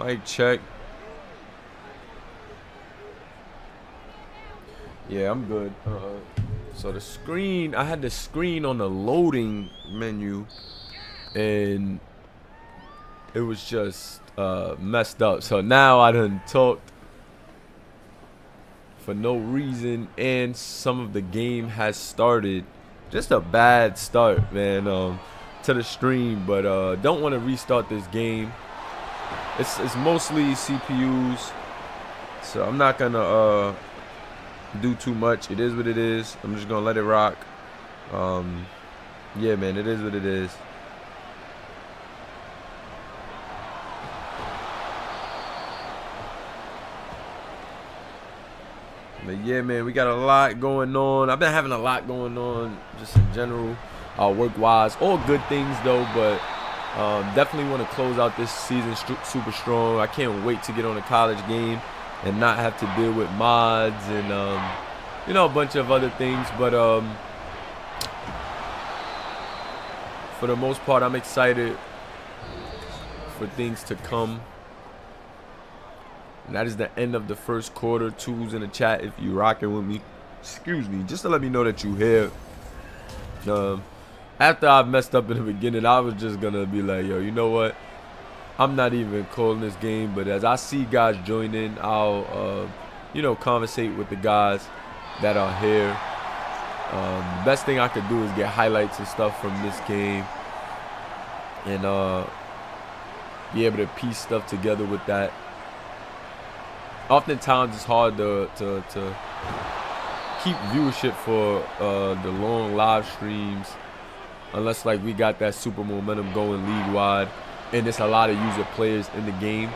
Mic check. Yeah, I'm good. So the screen, I had the screen on the loading menu, and it was just messed up. So now I done talked for no reason, and some of the game has started. Just a bad start, man, to the stream. But don't want to restart this game. It's mostly CPUs, so I'm not gonna do too much. It is what it is. I'm just gonna let it rock. Yeah, man, it is what it is. But yeah, man, we got a lot going on. I've been having a lot going on just in general, work-wise. All good things though, but definitely want to close out this season super strong. I can't wait to get on a college game and not have to deal with mods and you know, a bunch of other things. But for the most part, I'm excited for things to come. And that is the end of the first quarter. Twos in the chat if you rocking with me. Excuse me, just to let me know that you here. After I messed up in the beginning, I was just gonna be like, yo, you know what? I'm not even calling this game. But as I see guys join in, I'll you know, conversate with the guys that are here. Best thing I could do is get highlights and stuff from this game, and be able to piece stuff together with that. Oftentimes it's hard to keep viewership for the long live streams, unless like we got that super momentum going league wide, and it's a lot of user players in the game.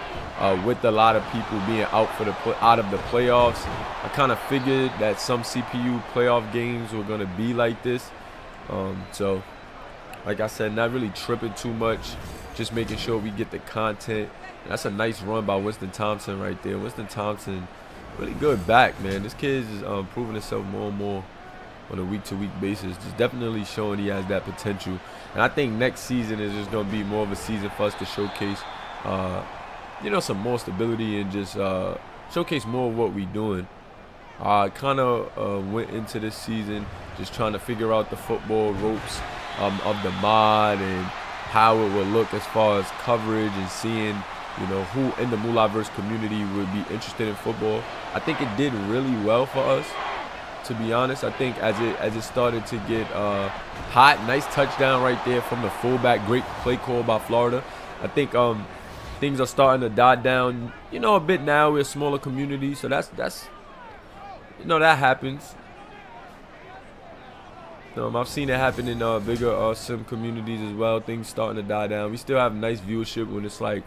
With a lot of people being out for out of the playoffs, I kind of figured that some CPU playoff games were gonna be like this. So, like I said, not really tripping too much, just making sure we get the content. That's a nice run by Winston Thompson right there. Winston Thompson, really good back, man. This kid is proving himself more and more on a week-to-week basis. Just definitely showing he has that potential. And I think next season is just going to be more of a season for us to showcase, you know, some more stability and just showcase more of what we're doing. I kind of went into this season just trying to figure out the football ropes of the mod and how it would look as far as coverage and seeing, you know, who in the Moolahverse community would be interested in football. I think it did really well for us, to be honest. I think as it started to get hot, nice touchdown right there from the fullback, great play call by Florida. I think things are starting to die down, you know, a bit now. We're a smaller community, so that's you know, that happens. I've seen it happen in bigger sim communities as well. Things starting to die down. We still have nice viewership when it's like,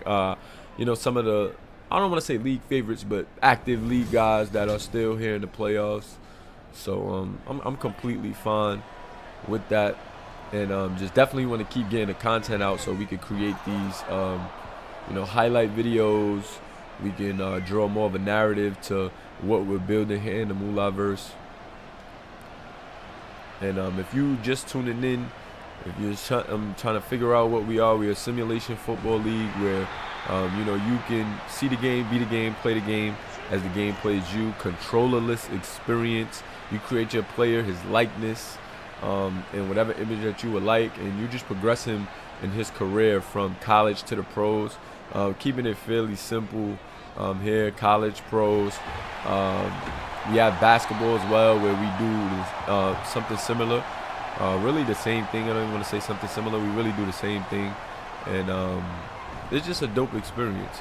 you know, some of the, I don't want to say league favorites, but active league guys that are still here in the playoffs. So I'm completely fine with that, and just definitely want to keep getting the content out so we can create these, you know, highlight videos. We can draw more of a narrative to what we're building here in the Moolahverse. And if you just tuning in, if you're trying to figure out what we are, we're a simulation football league where, you know, you can see the game, be the game, play the game as the game plays you. Controllerless experience. You create your player, his likeness, and whatever image that you would like, and you just progress him in his career from college to the pros. Keeping it fairly simple here, college, pros. We have basketball as well, where we do something similar. Really the same thing. I don't even want to say something similar. We really do the same thing. And it's just a dope experience.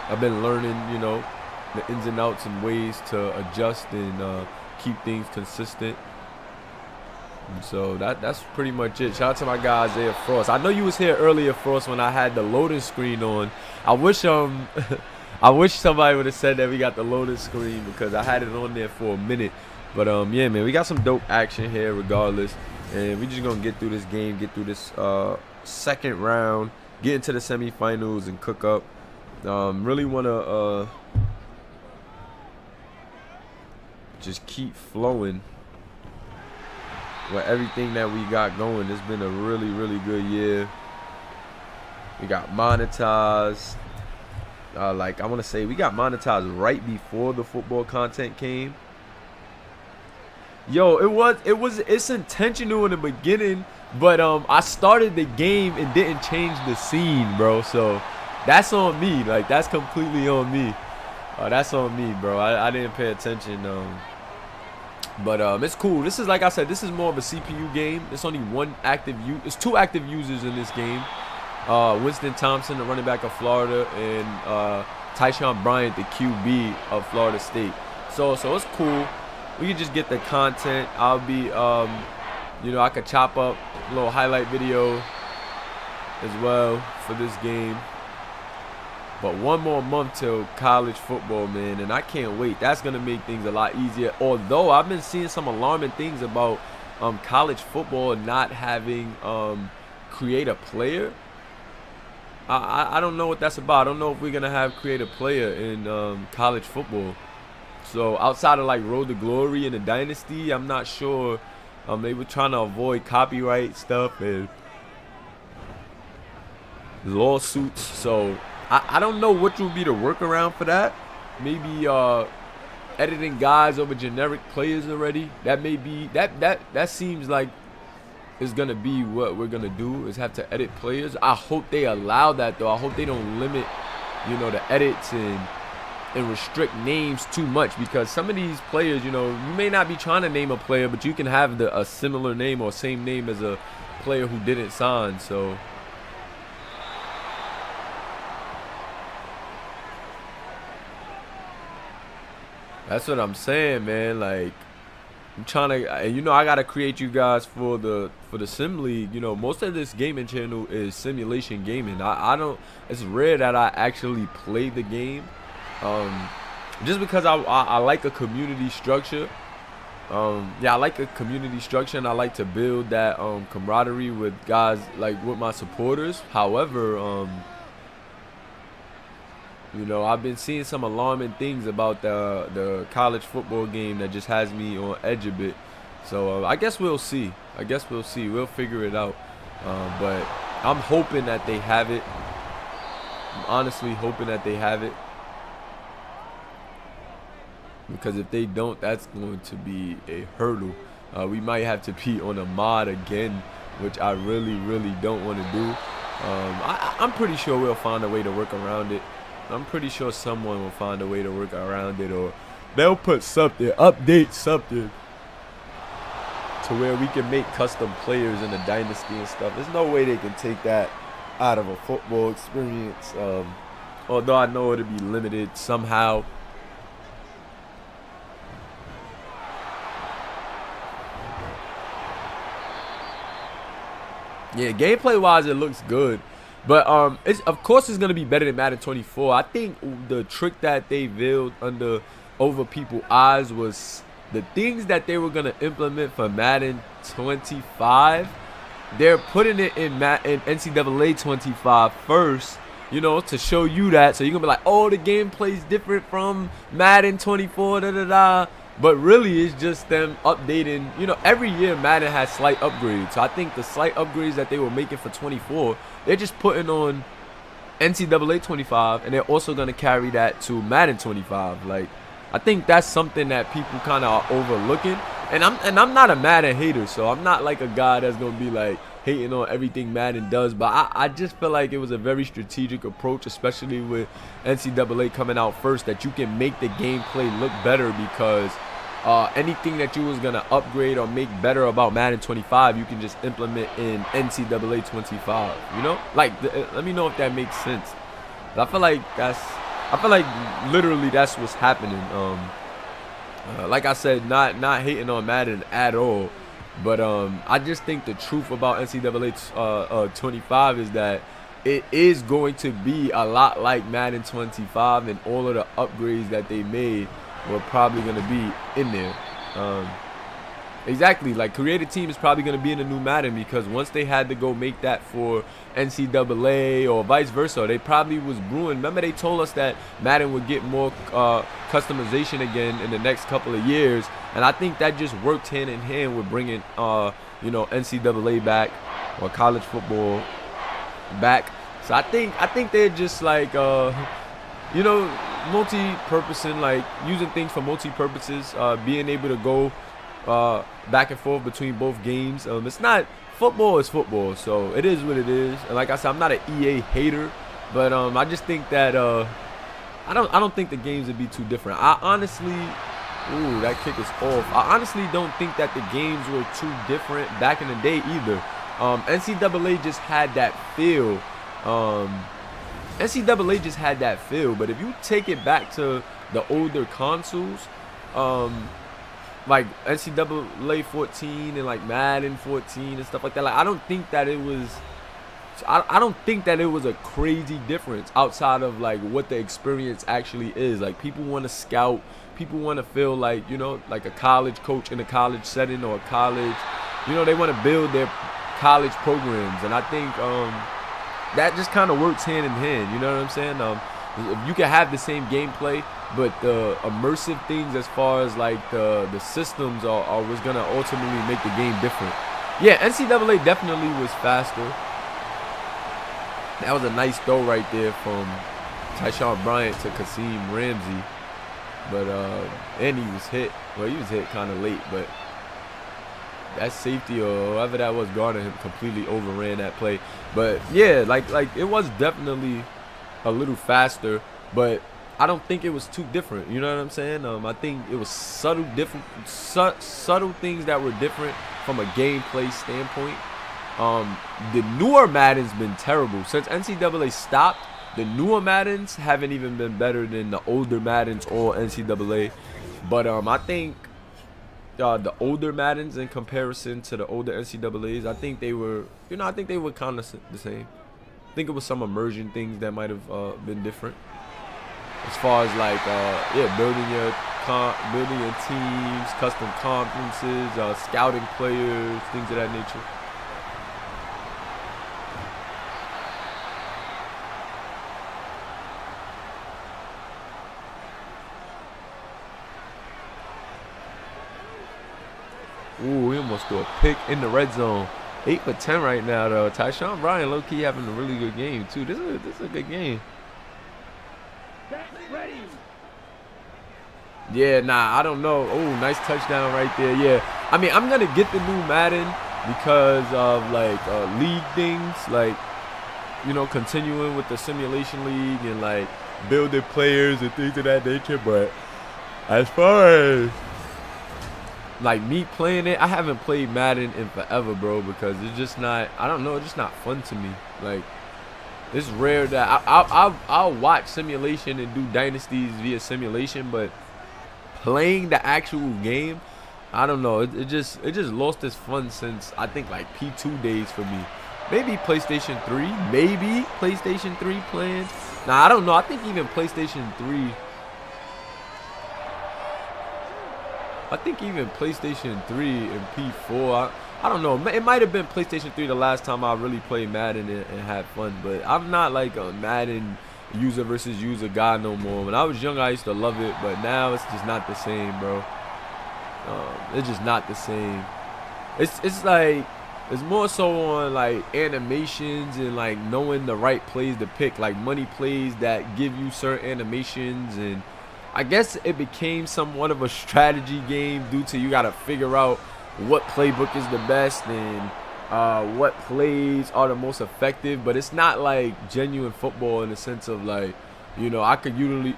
I've been learning, you know, the ins and outs and ways to adjust and keep things consistent. And so that's pretty much it. Shout out to my guy Isaiah Frost. I know you was here earlier, Frost, when I had the loading screen on. I wish I wish somebody would have said that we got the loading screen, because I had it on there for a minute. But yeah, man, we got some dope action here regardless, and we just gonna get through this game, get through this second round, get into the semifinals and cook up. Really wanna just keep flowing with everything that we got going. It's been a really good year. We got monetized. Like I want to say, we got monetized right before the football content came. Yo, it's intentional in the beginning, but I started the game and didn't change the scene, bro. So that's on me. Like that's completely on me. That's on me, bro. I didn't pay attention. But it's cool. This is, like I said, this is more of a CPU game. It's only one active it's 2 active users in this game. Winston Thompson, the running back of Florida, and Tyshawn Bryant, the QB of Florida State. So it's cool. We can just get the content. I'll be, I could chop up a little highlight video as well for this game. But one more month till college football, man, and I can't wait. That's going to make things a lot easier. Although I've been seeing some alarming things about college football not having create a player. I don't know what that's about. I don't know if we're going to have create a player in college football. So outside of like Road to Glory and the Dynasty, I'm not sure. They were trying to avoid copyright stuff and lawsuits. So I don't know what will be the workaround for that. Maybe editing guys over generic players already. That may be that seems like it's gonna be what we're gonna do, is have to edit players. I hope they allow that though. I hope they don't limit, the edits and restrict names too much, because some of these players, you may not be trying to name a player, but you can have a similar name or same name as a player who didn't sign. So that's what I'm saying, man. Like, I'm trying to, I gotta create you guys for the Sim League. Most of this gaming channel is simulation gaming. I don't. It's rare that I actually play the game. Just because I like a community structure. I like a community structure, and I like to build that camaraderie with guys, like with my supporters. However, I've been seeing some alarming things about the college football game that just has me on edge a bit. So I guess we'll see. We'll figure it out. But I'm hoping that they have it. I'm honestly hoping that they have it. Because if they don't, that's going to be a hurdle. We might have to be on a mod again, which I really, really don't want to do. I'm pretty sure we'll find a way to work around it. I'm pretty sure someone will find a way to work around it, or they'll put something, update something, to where we can make custom players in the Dynasty and stuff. There's no way they can take that out of a football experience. Although I know it'll be limited somehow. Yeah, gameplay wise it looks good, but of course it's gonna be better than Madden 24. I think the trick that they veiled over people's eyes was the things that they were gonna implement for Madden 25. They're putting it in NCAA 25 first, to show you that, so you're gonna be like, oh, the gameplay's different from Madden 24, da da da. But really, it's just them updating. Every year Madden has slight upgrades. So I think the slight upgrades that they were making for 24, they're just putting on NCAA 25, and they're also going to carry that to Madden 25. Like, I think that's something that people kind of are overlooking. And I'm not a Madden hater, so I'm not like a guy that's going to be like hating on everything Madden does. But I just feel like it was a very strategic approach, especially with NCAA coming out first, that you can make the gameplay look better, because anything that you was going to upgrade or make better about Madden 25, you can just implement in NCAA 25, let me know if that makes sense. I feel like literally that's what's happening. Like I said, not hating on Madden at all, but I just think the truth about NCAA 25 is that it is going to be a lot like Madden 25, and all of the upgrades that they made were probably going to be in there. Exactly, like Creative Team is probably going to be in the new Madden, because once they had to go make that for NCAA or vice versa, they probably was brewing. Remember, they told us that Madden would get more customization again in the next couple of years, and I think that just worked hand in hand with bringing NCAA back, or college football back. So I think they're just like you know, multi-purposing, like using things for multi-purposes, being able to go back and forth between both games. It's not football is football, so it is what it is. And like I said, I'm not an EA hater, but I just think that I don't think the games would be too different. I honestly, ooh, that kick is off. I honestly don't think that the games were too different back in the day either. NCAA just had that feel. NCAA just had that feel, but if you take it back to the older consoles, like NCAA 14 and like Madden 14 and stuff like that, like I don't think that it was a crazy difference outside of like what the experience actually is. Like people want to scout, people want to feel like, you know, like a college coach in a college setting or a college, you know, they want to build their college programs, and I think that just kind of works hand in hand. You know what I'm saying? If you can have the same gameplay, but the immersive things as far as like the systems are what's gonna ultimately make the game different. Yeah, NCAA definitely was faster. That was a nice throw right there from Tyshawn Bryant to Kasim Ramsey, but and he was hit. Well, he was hit kind of late, but that safety or whoever that was guarding him completely overran that play. But yeah, like it was definitely a little faster, but I don't think it was too different. You know what I'm saying? I think it was subtle things that were different from a gameplay standpoint. The newer Madden's been terrible since NCAA stopped. The newer Maddens haven't even been better than the older Maddens or NCAA. But I think the older Maddens in comparison to the older NCAAs, I think they were, you know, I think they were kind of the same. I think it was some immersion things that might have been different as far as like yeah, building your teams, custom conferences, scouting players, things of that nature. Ooh, he almost threw a pick in the red zone. 8 for 10 right now, though. Tyshawn Bryant, low-key having a really good game, too. This is a good game. Yeah, nah, I don't know. Oh, nice touchdown right there. Yeah, I mean, I'm going to get the new Madden because of, like, league things. Like, you know, continuing with the simulation league and, like, building players and things of that nature. But as far as like me playing it, I haven't played Madden in forever, bro, because it's just not, I don't know, it's just not fun to me. Like, it's rare that I'll watch simulation and do dynasties via simulation, but playing the actual game, I don't know, it just lost its fun since I think like P2 days for me. Maybe PlayStation 3, maybe PlayStation 3 playing. Nah, I don't know. I think even PlayStation 3. I think even PlayStation 3 and P4, I don't know. It might have been PlayStation 3 the last time I really played Madden and had fun. But I'm not like a Madden user versus user guy no more. When I was young, I used to love it. But now it's just not the same, bro. It's just not the same. It's like, it's more so on like animations and like knowing the right plays to pick. Like money plays that give you certain animations, and I guess it became somewhat of a strategy game due to you got to figure out what playbook is the best and what plays are the most effective. But it's not like genuine football in the sense of like, you know, I could usually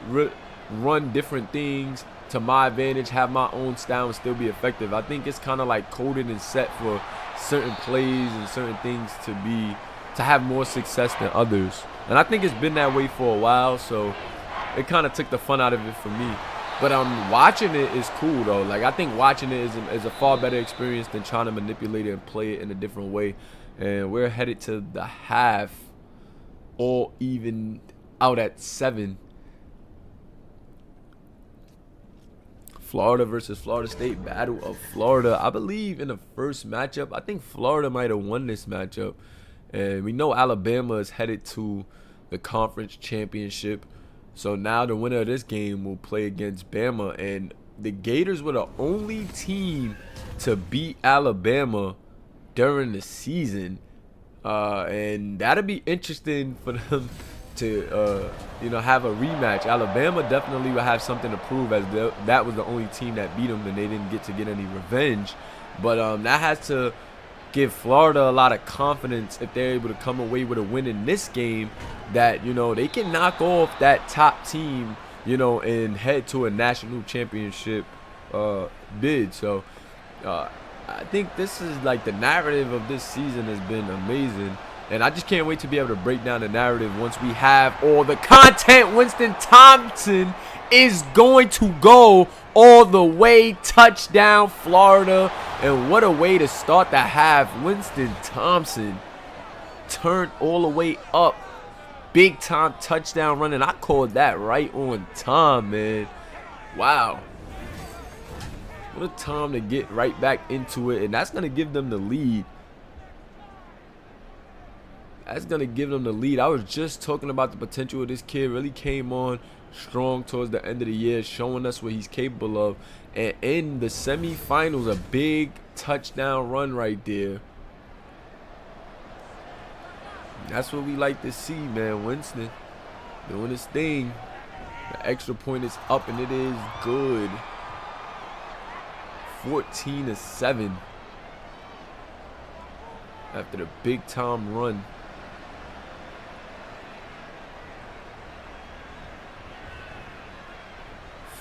run different things to my advantage, have my own style and still be effective. I think it's kind of like coded and set for certain plays and certain things to have more success than others. And I think it's been that way for a while, so it kind of took the fun out of it for me. But watching it is cool though. Like, I think watching it is a far better experience than trying to manipulate it and play it in a different way. And we're headed to the half, all even out at 7. Florida versus Florida State, Battle of Florida. I believe in the first matchup, I think Florida might have won this matchup. And we know Alabama is headed to the conference championship. So now the winner of this game will play against Bama. And the Gators were the only team to beat Alabama during the season. And that'll be interesting for them to have a rematch. Alabama definitely will have something to prove, as that was the only team that beat them and they didn't get to get any revenge. But that has to give Florida a lot of confidence if they're able to come away with a win in this game, that they can knock off that top team, and head to a national championship bid. So I think this is like the narrative of this season has been amazing, and I just can't wait to be able to break down the narrative once we have all the content. Winston Thompson is going to go all the way, touchdown Florida, and what a way to start the half. Winston Thompson turned all the way up, big time touchdown run, and I called that right on time, man. Wow. What a time to get right back into it, and that's going to give them the lead. That's going to give them the lead. I was just talking about the potential of this kid. Really came on strong towards the end of the year, showing us what he's capable of. And in the semifinals, a big touchdown run right there. That's what we like to see, man. Winston doing his thing. The extra point is up, and it is good. 14-7 after the big time run.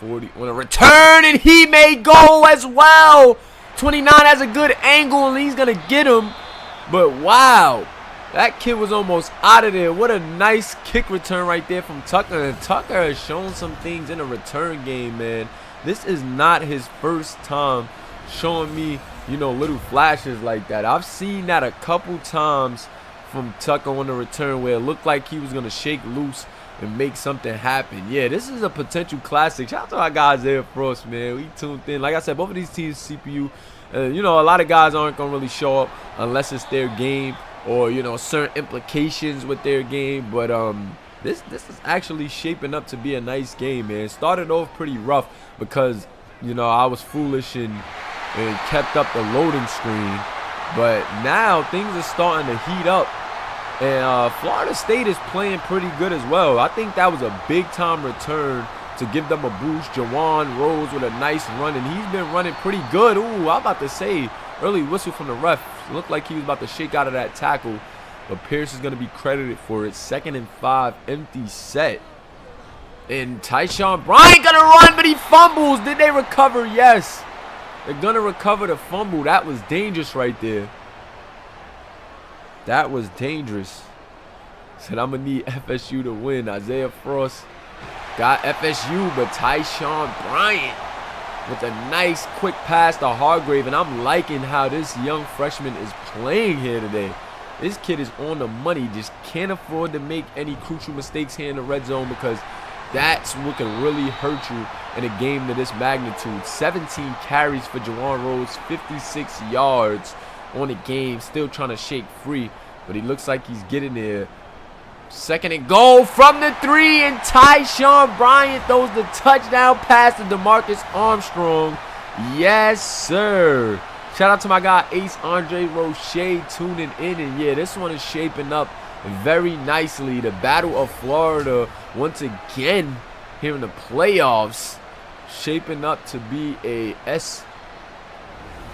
On a return, and he may go as well. 29 has a good angle, and he's gonna get him. But wow, that kid was almost out of there. What a nice kick return right there from Tucker. And Tucker has shown some things in a return game, man. This is not his first time showing me, little flashes like that. I've seen that a couple times from Tucker on the return where it looked like he was gonna shake loose and make something happen. Yeah, this is a potential classic. Shout out to our guys there, Frost, man. We tuned in. Like I said, both of these teams CPU. A lot of guys aren't gonna really show up unless it's their game or certain implications with their game. But this is actually shaping up to be a nice game, man. It started off pretty rough because I was foolish and kept up the loading screen. But now things are starting to heat up. And Florida State is playing pretty good as well. I think that was a big-time return to give them a boost. Jawan Rose with a nice run, and he's been running pretty good. Ooh, I'm about to say, early whistle from the ref. Looked like he was about to shake out of that tackle, but Pierce is going to be credited for it. 2nd and 5, empty set. And Tyshawn Bryant going to run, but he fumbles. Did they recover? Yes. They're going to recover the fumble. That was dangerous right there. That was dangerous. Said, I'm going to need FSU to win. Isaiah Frost got FSU, but Tyshawn Bryant with a nice quick pass to Hargrave. And I'm liking how this young freshman is playing here today. This kid is on the money. Just can't afford to make any crucial mistakes here in the red zone, because that's what can really hurt you in a game of this magnitude. 17 carries for Jawan Rose, 56 yards on the game, still trying to shake free, but he looks like he's getting there. 2nd and goal from the 3, and Tyshawn Bryant throws the touchdown pass to DeMarcus Armstrong. Yes, sir. Shout out to my guy Ace Andre Roche tuning in, and yeah, this one is shaping up very nicely. The Battle of Florida once again here in the playoffs, shaping up to be a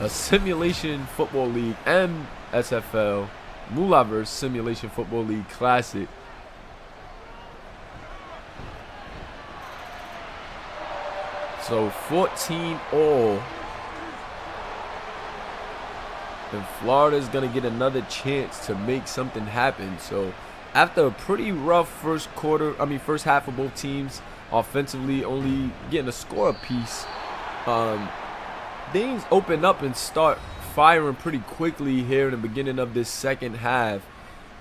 Simulation Football League, MSFL, Moolaverse Simulation Football League Classic. So 14 all. And Florida's going to get another chance to make something happen. So after a pretty rough first half of both teams, offensively only getting a score apiece, things open up and start firing pretty quickly here in the beginning of this second half.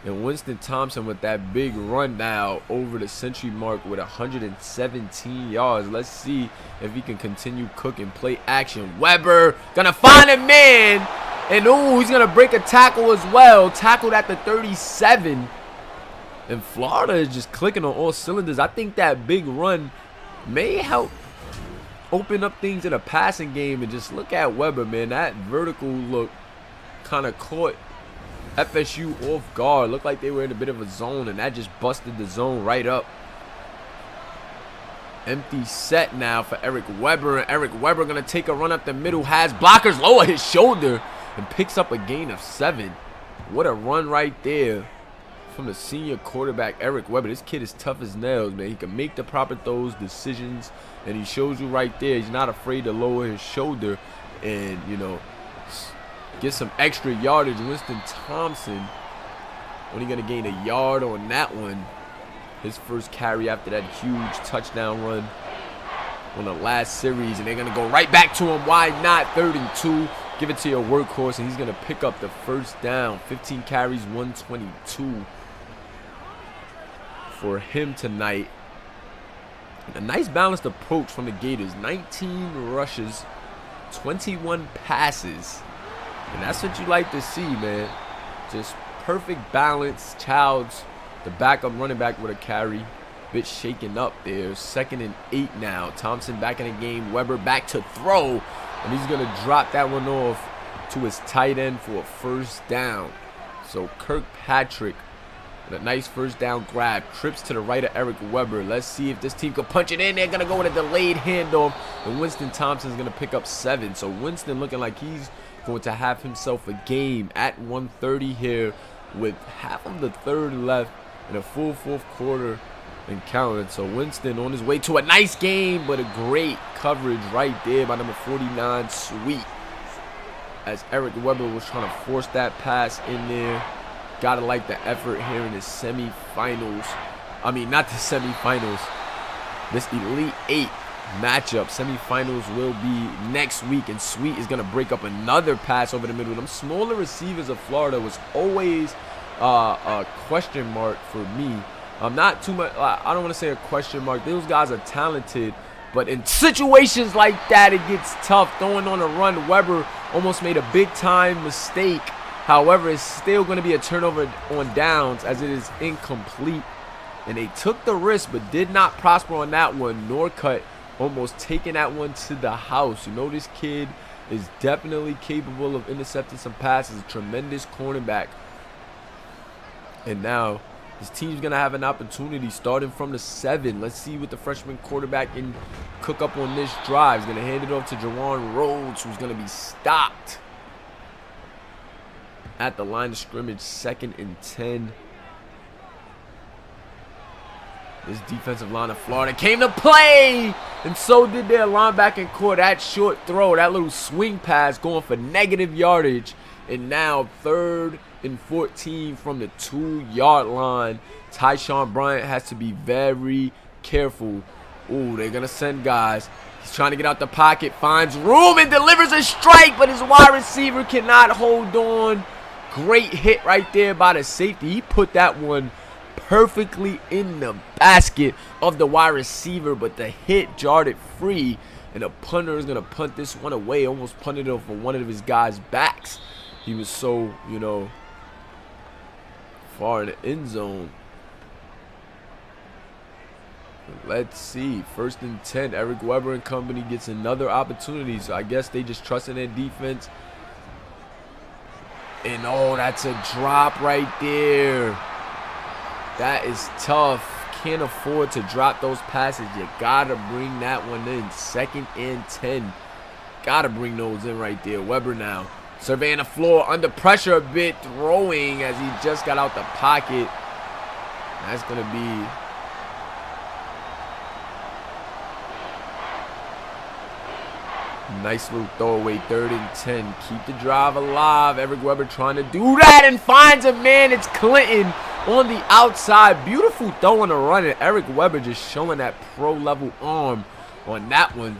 And Winston Thompson with that big run now over the century mark with 117 yards. Let's see if he can continue cooking. Play action. Weber gonna find a man. And ooh, he's gonna break a tackle as well. Tackled at the 37. And Florida is just clicking on all cylinders. I think that big run may help open up things in a passing game. And just look at Weber, man. That vertical look kind of caught FSU off guard. Looked like they were in a bit of a zone, and that just busted the zone right up. Empty set now for Eric Weber. And Eric Weber going to take a run up the middle. Has blockers lower his shoulder and picks up a gain of 7. What a run right there from the senior quarterback, Eric Weber. This kid is tough as nails, man. He can make the proper throws, decisions, and he shows you right there he's not afraid to lower his shoulder and, you know, get some extra yardage. Winston Thompson only going to gain a yard on that one. His first carry after that huge touchdown run on the last series, and they're going to go right back to him. Why not? 3rd and 2. Give it to your workhorse, and he's going to pick up the first down. 15 carries, 122 for him tonight. A nice balanced approach from the Gators. 19 rushes, 21 passes. And that's what you like to see, man. Just perfect balance. Childs, the backup running back, with a carry. Bit shaken up there. 2nd and 8 now. Thompson back in the game. Weber back to throw. And he's going to drop that one off to his tight end for a first down. So Kirkpatrick with a nice first down grab. Trips to the right of Eric Weber. Let's see if this team can punch it in. They're going to go with a delayed handoff. And Winston Thompson's going to pick up 7. So Winston looking like he's going to have himself a game at 1:30 here with half of the 3rd left and a full 4th quarter and counting. So Winston on his way to a nice game, but a great coverage right there by number 49, Sweet. As Eric Weber was trying to force that pass in there. Gotta like the effort here in the semifinals. I mean, not the semifinals. This Elite 8 matchup. Semifinals will be next week, and Sweet is gonna break up another pass over the middle. Them smaller receivers of Florida was always a question mark for me. Not too much. I don't want to say a question mark. Those guys are talented, but in situations like that, it gets tough. Throwing on a run, Weber almost made a big-time mistake. However, it's still going to be a turnover on downs as it is incomplete. And they took the risk, but did not prosper on that one. Norcutt almost taking that one to the house. You know, this kid is definitely capable of intercepting some passes. A tremendous cornerback. And now his team's going to have an opportunity starting from the 7. Let's see what the freshman quarterback can cook up on this drive. He's going to hand it off to Jawan Rhodes, who's going to be stopped at the line of scrimmage. 2nd and 10. This defensive line of Florida came to play, and so did their linebacking core. That short throw, that little swing pass going for negative yardage. And now 3rd and 14 from the 2-yard line. Tyshawn Bryant has to be very careful. Ooh, they're going to send guys. He's trying to get out the pocket, finds room, and delivers a strike, but his wide receiver cannot hold on. Great hit right there by the safety. He put that one perfectly in the basket of the wide receiver, but the hit jarred it free, and the punter is going to punt this one away. Almost punted it for one of his guys' backs. He was so, you know, far in the end zone. Let's see. 1st and 10. Eric Weber and company gets another opportunity. So I guess they just trust in their defense. And oh, that's a drop right there. That is tough. Can't afford to drop those passes. You gotta bring that one in. 2nd and 10. Gotta bring those in right there. Weber now surveying the floor, under pressure a bit, throwing as he just got out the pocket. That's going to be nice little throwaway. 3rd and 10. Keep the drive alive. Eric Weber trying to do that and finds a man. It's Clinton on the outside. Beautiful throw on the run, and Eric Weber just showing that pro-level arm on that one.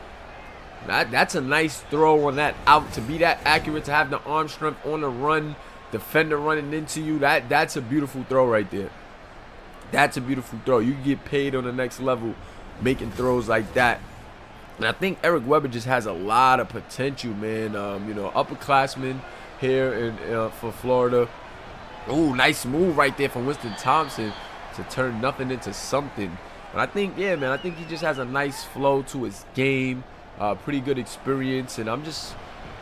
That's a nice throw on that out, to be that accurate, to have the arm strength on the run, defender running into you. That's a beautiful throw right there. That's a beautiful throw. You get paid on the next level making throws like that. And I think Eric Weber just has a lot of potential, man. You know, upperclassman here in for Florida. Ooh, nice move right there from Winston Thompson to turn nothing into something. But I think, yeah, man, I think he just has a nice flow to his game. Pretty good experience, and I'm just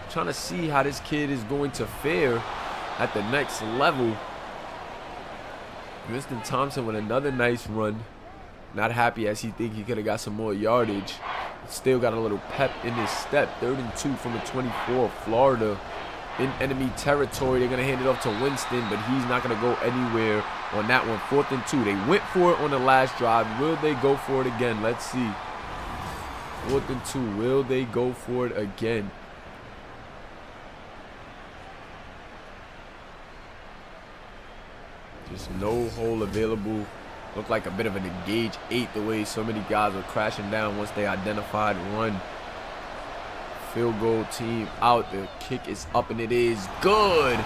trying to see how this kid is going to fare at the next level. Winston Thompson with another nice run. Not happy as he think he could have got some more yardage. Still got a little pep in his step. 3rd and 2 from the 24. Florida in enemy territory. They're going to hand it off to Winston, but he's not going to go anywhere on that one. 4th and 2. They went for it on the last drive. Will they go for it again? Let's see. 4th and 2. Will they go for it again? Just no hole available. Looked like a bit of an engaged 8 the way so many guys were crashing down once they identified run. Field goal team out. The kick is up and it is good.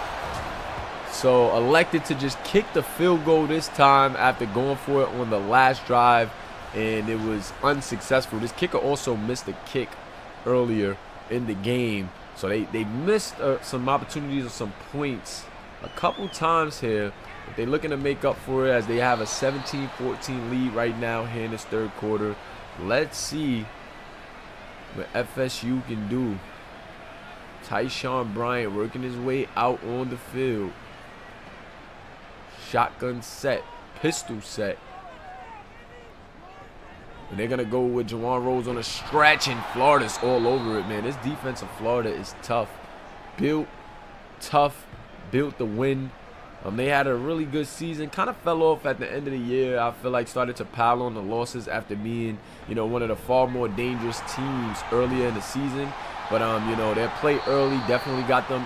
So elected to just kick the field goal this time after going for it on the last drive, and it was unsuccessful. This kicker also missed a kick earlier in the game. So they missed some opportunities or some points a couple times here. But they're looking to make up for it as they have a 17-14 lead right now here in this 3rd quarter. Let's see what FSU can do. Tyshawn Bryant working his way out on the field. Shotgun set, pistol set. And they're going to go with Juwan Rose on a stretch, and Florida's all over it, man. This defense of Florida is tough. Built tough, built to win. They had a really good season. Kind of fell off at the end of the year. I feel like started to pile on the losses after being, one of the far more dangerous teams earlier in the season. But, their play early definitely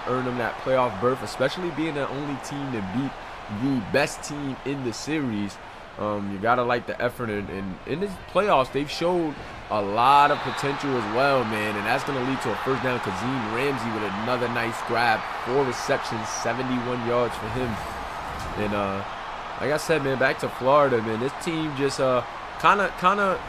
earned them that playoff berth, especially being the only team to beat the best team in the series. You got to like the effort. And in this playoffs, they've showed a lot of potential as well, man. And that's going to lead to a first down. Kazim Ramsey with another nice grab. 4 receptions, 71 yards for him. And like I said, man, back to Florida, man. This team just kind of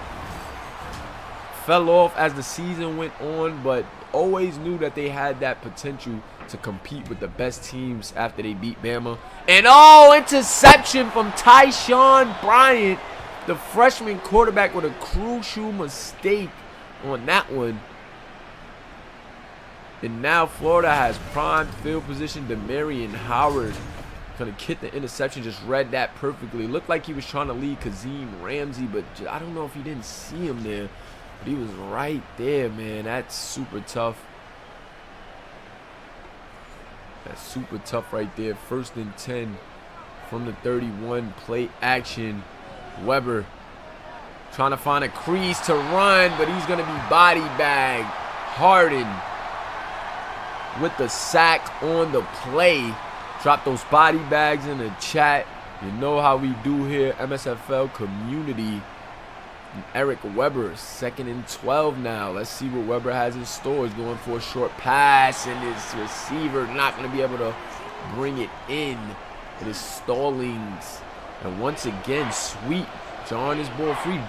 fell off as the season went on, but always knew that they had that potential to compete with the best teams after they beat Bama. And interception from Tyshawn Bryant, the freshman quarterback, with a crucial mistake on that one. And now Florida has prime field position. Demarion Howard gonna kick the interception. Just read that perfectly. Looked like he was trying to lead Kazim Ramsey, but I don't know if he didn't see him there. But he was right there, man. That's super tough. That's super tough right there. 1st and 10 from the 31. Play action. Weber trying to find a crease to run, but he's going to be body bagged. Harden with the sack on the play. Drop those body bags in the chat. You know how we do here, MSFL community. And Eric Weber, 2nd and 12 now. Let's see what Weber has in store. He's going for a short pass, and his receiver not going to be able to bring it in. It is Stallings. And once again, Sweet. John is ball free.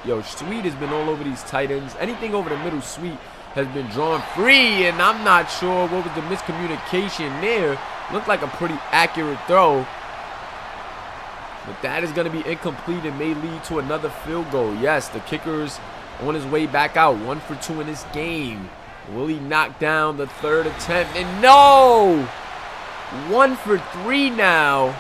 Yo, Sweet has been all over these tight ends. Anything over the middle, Sweet has been drawn free, and I'm not sure what was the miscommunication there. Looked like a pretty accurate throw. But that is going to be incomplete and may lead to another field goal. Yes, the kicker's on his way back out. 1 for 2 in this game. Will he knock down the 3rd attempt? And no! 1 for 3 now.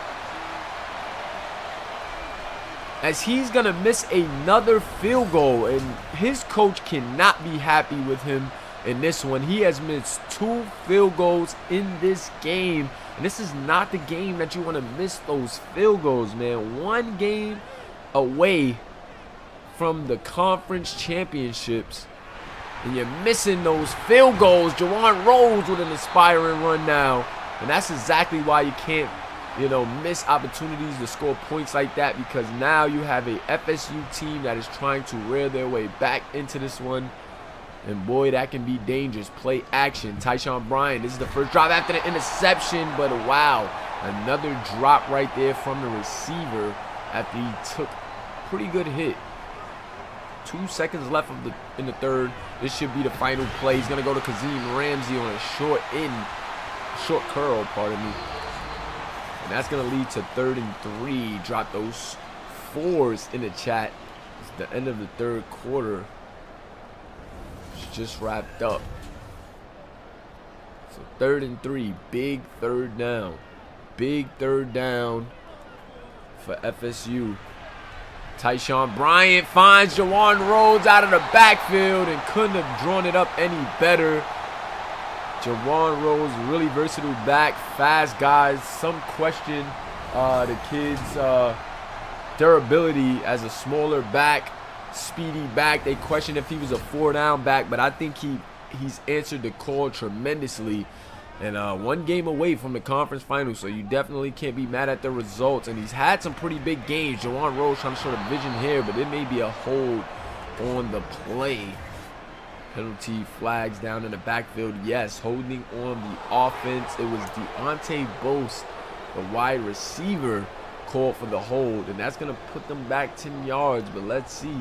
As he's going to miss another field goal. And his coach cannot be happy with him in this one. He has missed 2 field goals in this game. And this is not the game that you want to miss those field goals, man. 1 game away from the conference championships, and you're missing those field goals. Juwan Rose with an inspiring run now. And that's exactly why you can't, miss opportunities to score points like that, because now you have a FSU team that is trying to rear their way back into this one. And boy, that can be dangerous. Play action. Tyshawn Bryant. This is the first drive after the interception. But wow, another drop right there from the receiver after he took a pretty good hit. 2 seconds left in the 3rd. This should be the final play. He's going to go to Kazim Ramsey on a short curl, pardon me. And that's going to lead to 3rd and 3. Drop those 4s in the chat. It's the end of the 3rd quarter. Just wrapped up. So 3rd and 3, big 3rd down. big third down for FSU. Tyshawn Bryant finds Jawan Rhodes out of the backfield and couldn't have drawn it up any better. Jawan Rhodes, really versatile back, fast guys. Some question the kid's durability as a smaller back, speedy back. They question if he was a 4-down back, but I think he's answered the call tremendously. And one game away from the conference finals, so you definitely can't be mad at the results. And he's had some pretty big games. Jawan Rhodes trying to show the vision here, but it may be a hold on the play. Penalty flags down in the backfield. Yes, holding on the offense. It was Deontay Bose, the wide receiver, called for the hold. And that's going to put them back 10 yards. But let's see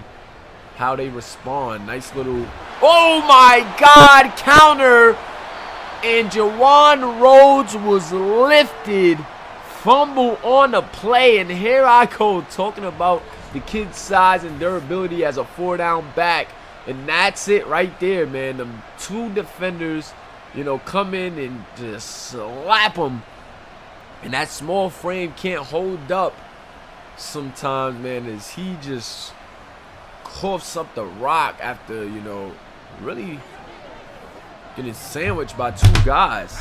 how they respond. Nice little, oh my God, counter. And Jawan Rhodes was lifted. Fumble on the play. And here I go talking about the kid's size and durability as a 4-down back. And that's it right there, man. The two defenders, you know, come in and just slap him. And that small frame can't hold up sometimes, man, as he just coughs up the rock after, you know, really getting sandwiched by two guys.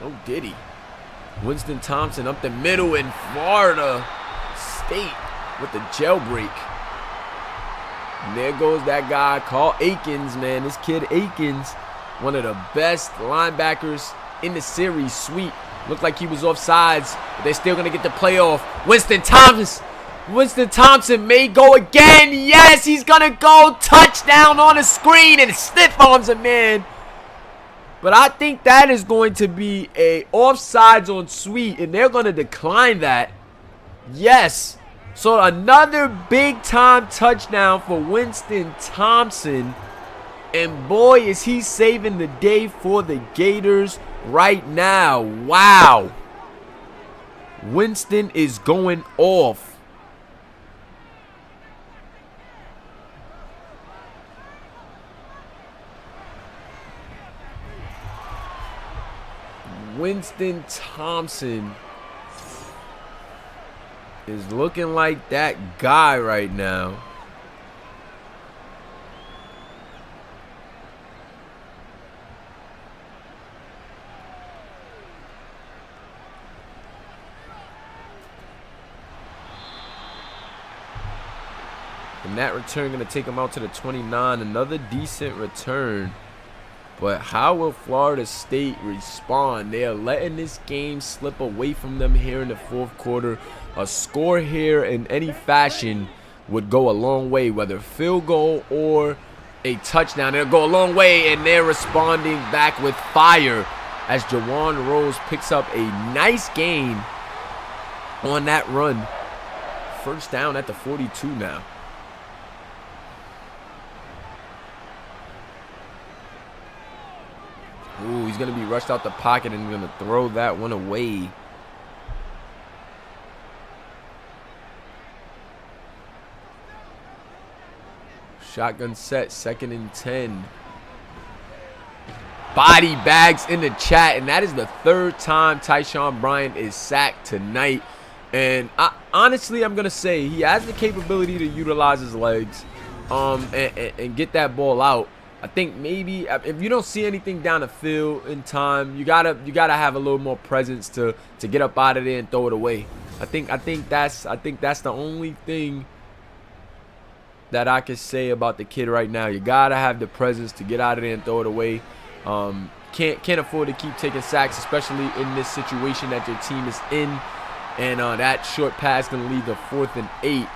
No diddy. Winston Thompson up the middle in Florida State with the jailbreak. And there goes that guy called Akins, man. This kid Akins, one of the best linebackers in the series. Sweet. Looked like he was offsides, but they're still going to get the playoff. Winston Thompson may go again. Yes, he's going to go. Touchdown on the screen and stiff arms a man. But I think that is going to be a offsides on Sweet, and they're going to decline that. Yes. So another big-time touchdown for Winston Thompson. And boy, is he saving the day for the Gators right now. Wow. Winston is going off. Winston Thompson is looking like that guy right now. And that return going to take him out to the 29. Another decent return. But how will Florida State respond? They are letting this game slip away from them here in the fourth quarter. A score here in any fashion would go a long way, whether field goal or a touchdown. It'll go a long way, and they're responding back with fire as Jawan Rhodes picks up a nice gain on that run. First down at the 42 now. Ooh, he's going to be rushed out the pocket and going to throw that one away. Shotgun set, 2nd and 10. Body bags in the chat, and that is the 3rd time Tyshawn Bryant is sacked tonight. And honestly, I'm going to say he has the capability to utilize his legs and get that ball out. I think maybe if you don't see anything down the field in time, you gotta have a little more presence to get up out of there and throw it away. I think that's the only thing that I can say about the kid right now. You gotta have the presence to get out of there and throw it away. Can't afford to keep taking sacks, especially in this situation that your team is in. And that short pass gonna lead to 4th and 8.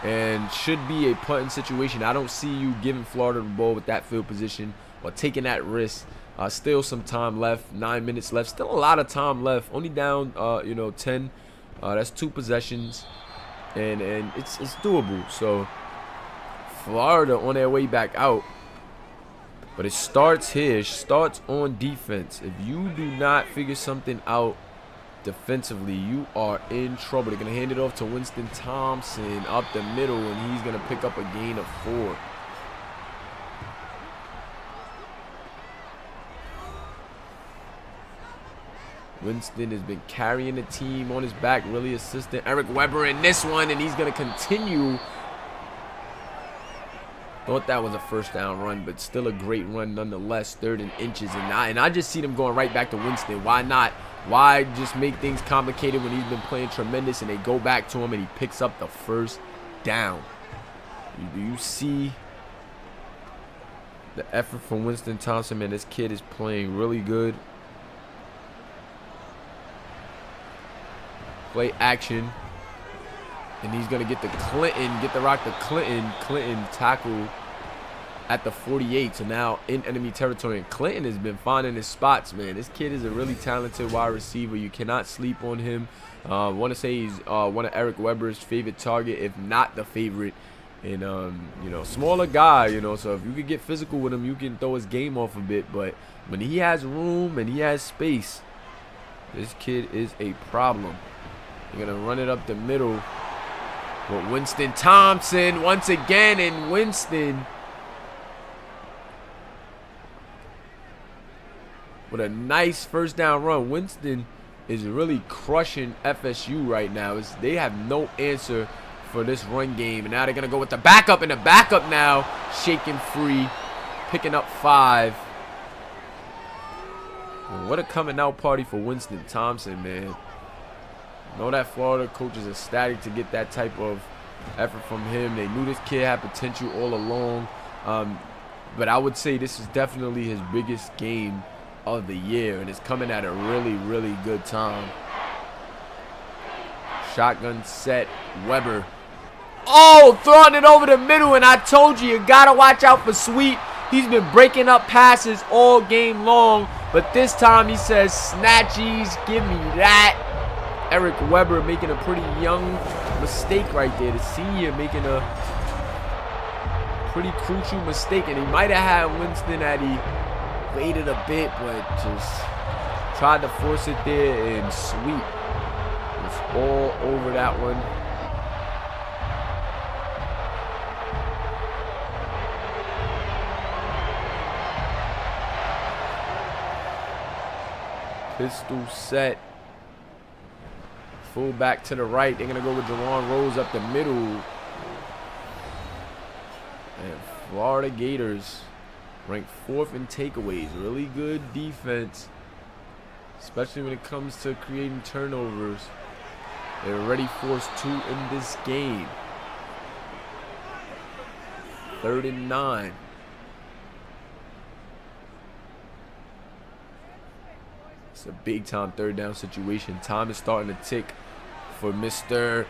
And should be a punting situation. I don't see you giving Florida the ball with that field position or taking that risk. Still some time left, 9 minutes left. Still a lot of time left. Only down, 10. That's 2 possessions, and it's doable. So Florida on their way back out. But it starts here. It starts on defense. If you do not figure something out defensively, you are in trouble. They're going to hand it off to Winston Thompson up the middle, and he's going to pick up a gain of 4. Winston has been carrying the team on his back, really assisting Eric Weber in this one, and he's going to continue. Thought that was a first down run, but still a great run nonetheless. 3rd and inches, and I just see them going right back to Winston. Why not? Why just make things complicated when he's been playing tremendous, and they go back to him and he picks up the first down. Do you see the effort from Winston Thompson? Man, this kid is playing really good. Play action. And he's going to get the rock to Clinton. Clinton tackle at the 48. So now in enemy territory. And Clinton has been finding his spots, man. This kid is a really talented wide receiver. You cannot sleep on him. I want to say he's one of Eric Weber's favorite target, if not the favorite. And, you know, smaller guy, you know. So if you could get physical with him, you can throw his game off a bit. But when he has room and he has space, this kid is a problem. You're going to run it up the middle. But Winston Thompson once again, and Winston with a nice first down run. Winston is really crushing FSU right now. They have no answer for this run game. And now they're going to go with the backup, and the backup now shaking free, picking up 5. And what a coming out party for Winston Thompson, man. I know that Florida coach is ecstatic to get that type of effort from him. They knew this kid had potential all along. But I would say this is definitely his biggest game of the year, and it's coming at a really, really good time. Shotgun set, Weber. Oh, throwing it over the middle, and I told you gotta watch out for Sweet. He's been breaking up passes all game long, but this time he says, snatchies, give me that. Eric Weber making a pretty young mistake right there. The senior making a pretty crucial mistake, and he might have had Winston had he waited a bit, but just tried to force it there, and Sweet was all over that one. Pistol set. Full back to the right. They're going to go with Jawan Rose up the middle. And Florida Gators ranked 4th in takeaways. Really good defense, especially when it comes to creating turnovers. They already forced 2 in this game. 3rd and 9. It's a big time 3rd down situation. Time is starting to tick for Mr.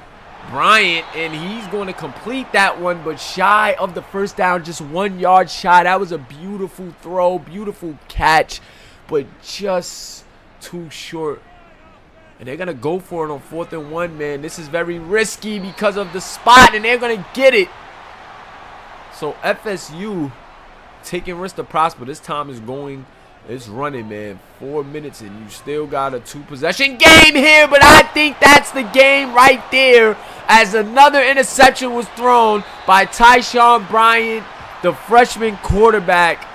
Bryant, and he's going to complete that one, but shy of the first down, just 1 yard shy. That was a beautiful throw, beautiful catch, but just too short. And they're going to go for it on 4th and 1, man. This is very risky because of the spot, and they're going to get it. So FSU taking risk to prosper. This time is going. It's running, man. 4 minutes, and you still got a 2-possession game here, but I think that's the game right there, as another interception was thrown by Tyshawn Bryant, the freshman quarterback.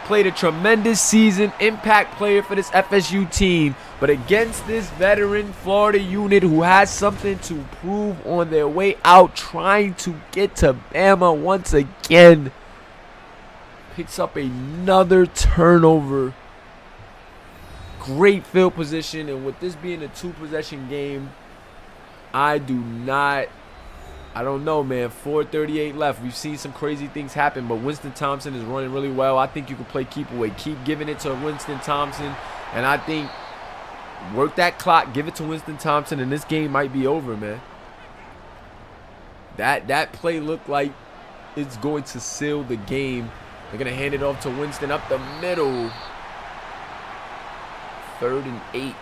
Played a tremendous season, impact player for this FSU team, but against this veteran Florida unit who has something to prove on their way out, trying to get to Bama once again. Picks up another turnover. Great field position, and with this being a 2-possession game, I don't know, man. 4:38 left. We've seen some crazy things happen, but Winston Thompson is running really well. I think you can play keep away. Keep giving it to Winston Thompson, and I think work that clock, give it to Winston Thompson, and this game might be over, man. That play looked like it's going to seal the game. They're going to hand it off to Winston up the middle. 3rd and 8.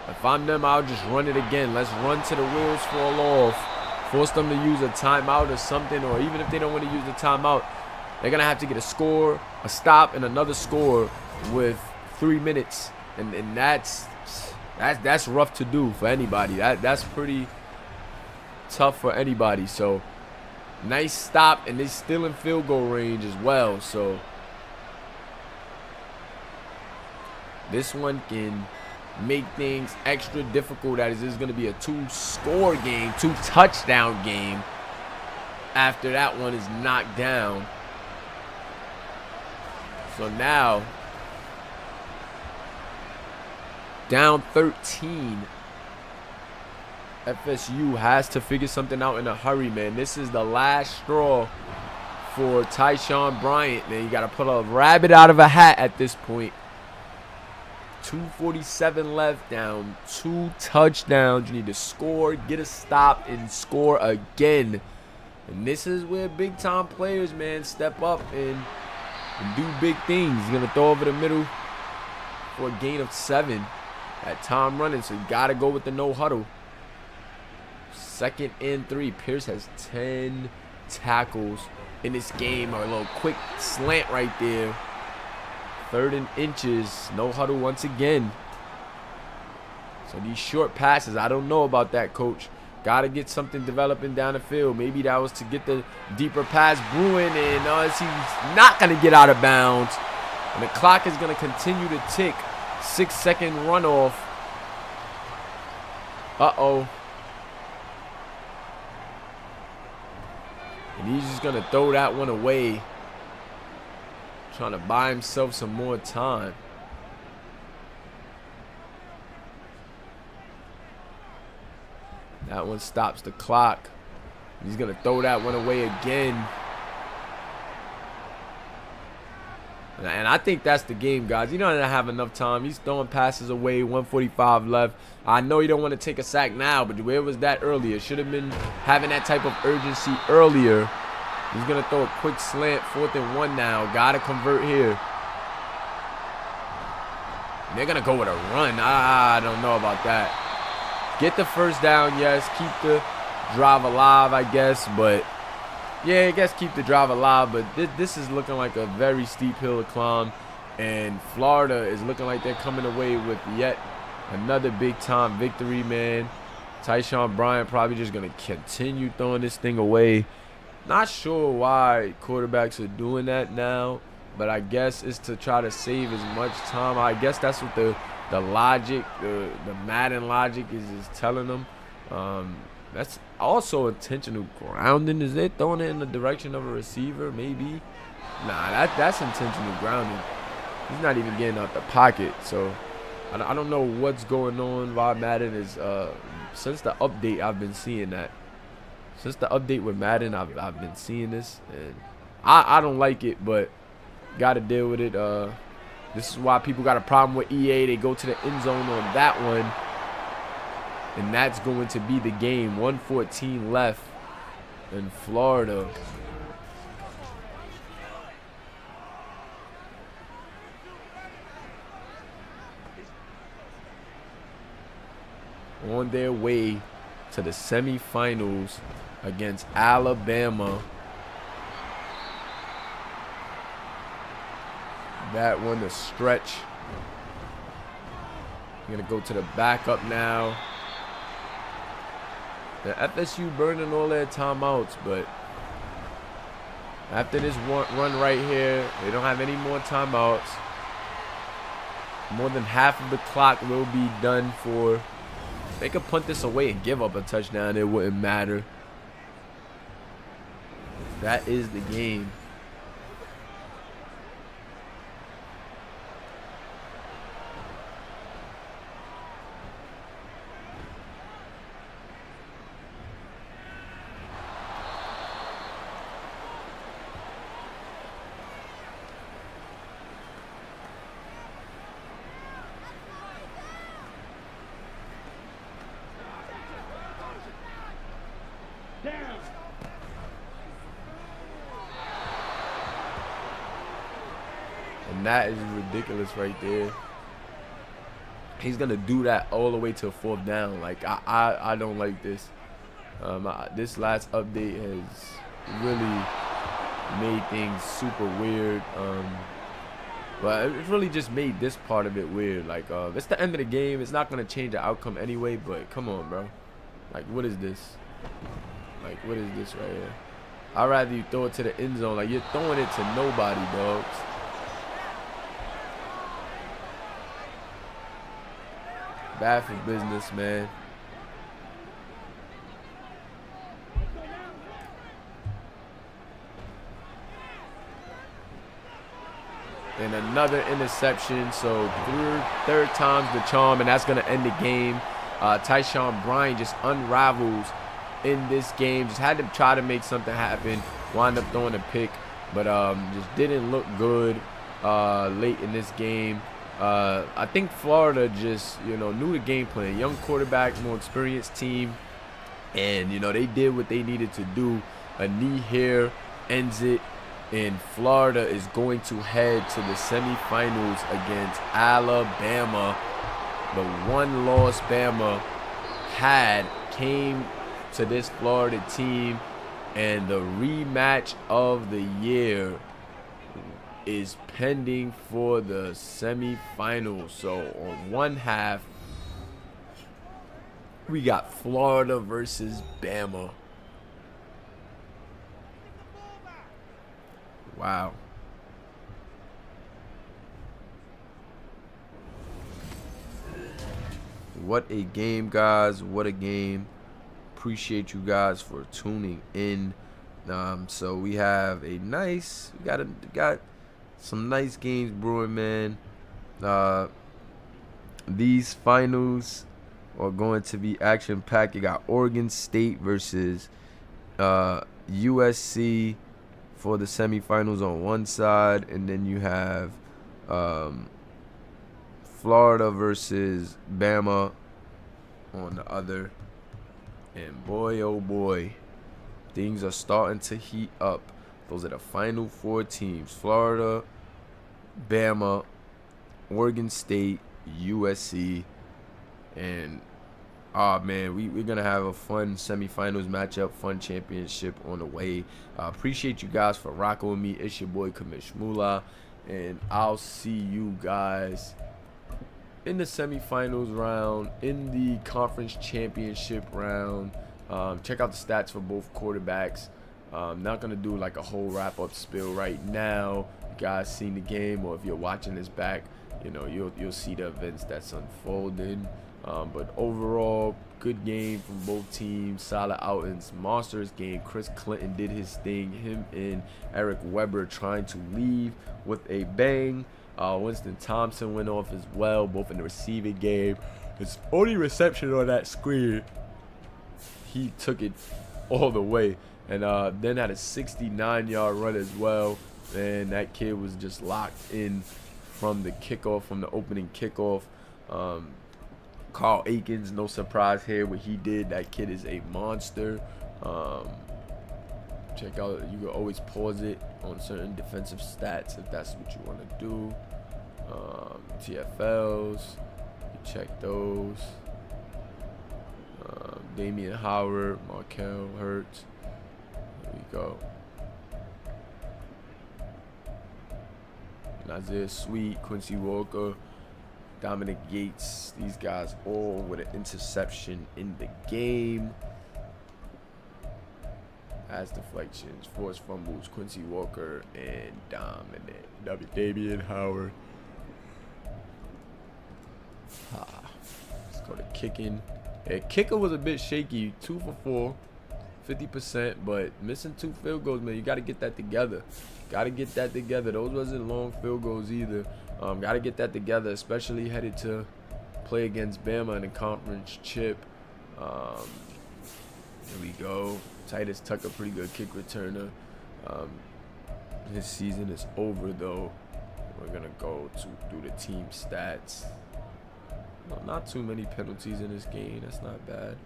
If I'm them, I'll just run it again. Let's run to the wheels fall off. Force them to use a timeout or something, or even if they don't want to use the timeout, they're going to have to get a score, a stop, and another score with 3 minutes. And that's rough to do for anybody. That's pretty tough for anybody. So nice stop, and they're still in field goal range as well. So This one can make things extra difficult, as this is going to be a 2-score game, 2-touchdown game after that one is knocked down. So now, down 13. FSU has to figure something out in a hurry, man. This is the last straw for Tyshawn Bryant, man. You got to put a rabbit out of a hat at this point. 2:47 left, down 2 touchdowns. You need to score, get a stop, and score again. And this is where big-time players, man, step up and do big things. He's going to throw over the middle for a gain of 7 at time running, so you got to go with the no huddle. 2nd and 3. Pierce has 10 tackles in this game. A little quick slant right there. 3rd and inches. No huddle once again. So these short passes, I don't know about that, coach. Got to get something developing down the field. Maybe that was to get the deeper pass brewing, and he's not going to get out of bounds. And the clock is going to continue to tick. 6-second runoff. Uh-oh. And he's just going to throw that one away. Trying to buy himself some more time. That one stops the clock. He's going to throw that one away again. And I think that's the game, guys. You don't have enough time. He's throwing passes away. 1:45 left. I know you don't want to take a sack now, but where was that earlier? Should have been having that type of urgency earlier. He's going to throw a quick slant. 4th and 1 now. Got to convert here. And they're going to go with a run. I don't know about that. Get the first down, yes. Keep the drive alive, I guess. But, yeah, I guess keep the drive alive. But this is looking like a very steep hill to climb. And Florida is looking like they're coming away with yet another big-time victory, man. Tyshawn Bryant probably just going to continue throwing this thing away. Not sure why quarterbacks are doing that now, but I guess it's to try to save as much time. I guess that's what the logic, the Madden logic is telling them. That's also intentional grounding. Is they throwing it in the direction of a receiver? Maybe. Nah, that's intentional grounding. He's not even getting out the pocket. So I don't know what's going on. Why Madden is since the update, I've been seeing that. Since the update with Madden, I've been seeing this, and I don't like it, but got to deal with it. This is why people got a problem with EA. They go to the end zone on that one, and that's going to be the game. 1:14 left in Florida. On their way to the semifinals against Alabama. That one, the stretch. You're going to go to the backup now. The FSU burning all their timeouts, but after this run right here, they don't have any more timeouts. More than half of the clock will be done for. They could punt this away and give up a touchdown. It wouldn't matter. That is the game. And that is ridiculous right there. He's gonna do that all the way to 4th down. Like I don't like this. This last update has really made things super weird. But it really just made this part of it weird. Like it's the end of the game. It's not gonna change the outcome anyway. But come on, bro. Like what is this? Like what is this right here? I'd rather you throw it to the end zone. Like you're throwing it to nobody, dogs. Bad for business, man. And another interception. So third time's the charm, and that's going to end the game. Tyshawn Bryant just unravels in this game. Just had to try to make something happen. Wound up throwing a pick, but just didn't look good late in this game. I think Florida just, knew the game plan. Young quarterback, more experienced team. And, they did what they needed to do. A knee here ends it. And Florida is going to head to the semifinals against Alabama. The one loss Bama had came to this Florida team. And the rematch of the year is pending for the semifinals. So on one half, we got Florida versus Bama. Wow. What a game, guys. What a game. Appreciate you guys for tuning in. So we have we got some nice games brewing, man. These finals are going to be action packed. You got Oregon State versus USC for the semifinals on one side, and then you have Florida versus Bama on the other. And boy, oh boy, things are starting to heat up. Those are the final four teams: Florida, Bama, Oregon State, USC, and man, we're gonna have a fun semifinals matchup, fun championship on the way. Appreciate you guys for rocking with me. It's your boy Kamish Moolah, and I'll see you guys in the semifinals round, in the conference championship round. Check out the stats for both quarterbacks. I'm not gonna do like a whole wrap-up spill right now. You guys seen the game, or if you're watching this back, you'll see the events that's unfolding. But overall, good game from both teams. Solid outings. Monsters game. Chris Clinton did his thing. Him and Eric Weber trying to leave with a bang. Winston Thompson went off as well, both in the receiving game. His only reception on that screen, he took it all the way. And then had a 69-yard run as well. And that kid was just locked in from the kickoff, from the opening kickoff. Carl Aikens, no surprise here what he did. That kid is a monster. Check out, you can always pause it on certain defensive stats if that's what you want to do. TFLs, you check those. Damian Howard, Markel Hurts. There we go. And Isaiah Sweet, Quincy Walker, Dominic Yates, these guys all with an interception in the game. As deflections, forced fumbles, Quincy Walker and Damian Howard. Let's go to kicking. Yeah, kicker was a bit shaky, 2 for 4, 50%, but missing 2 field goals, man. You got to get that together. Those wasn't long field goals either. Got to get that together, especially headed to play against Bama in the conference chip. Here we go. Titus Tucker, pretty good kick returner. His season is over, though. We're going to go through the team stats. Well, not too many penalties in this game. That's not bad.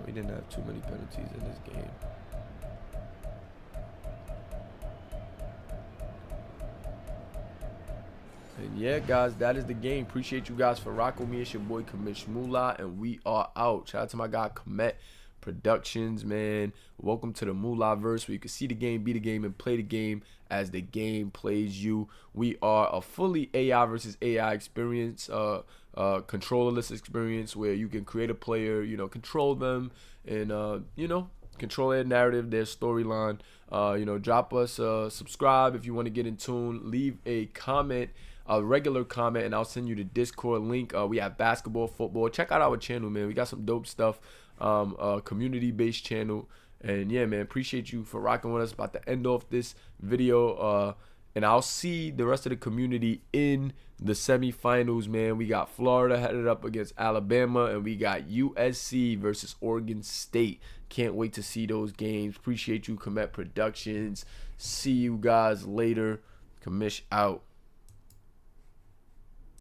We didn't have too many penalties in this game. And yeah, guys, that is the game. Appreciate you guys for rocking with me. It's your boy Kamish Moolah, and we are out. Shout out to my guy Komet Productions, man. Welcome to the Moolah verse, where you can see the game, be the game, and play the game as the game plays you. We are a fully AI versus AI experience, controllerless experience, where you can create a player, control them, and control their narrative, their storyline. Drop us a subscribe if you want to get in tune. Leave a comment a regular comment, and I'll send you the Discord link. We have basketball, football. Check out our channel, man. We got some dope stuff. Community-based channel. And yeah, man, appreciate you for rocking with us. About to end off this video. And I'll see the rest of the community in the semifinals, man. We got Florida headed up against Alabama, and we got USC versus Oregon State. Can't wait to see those games. Appreciate you, Komet Productions. See you guys later. Kamish out.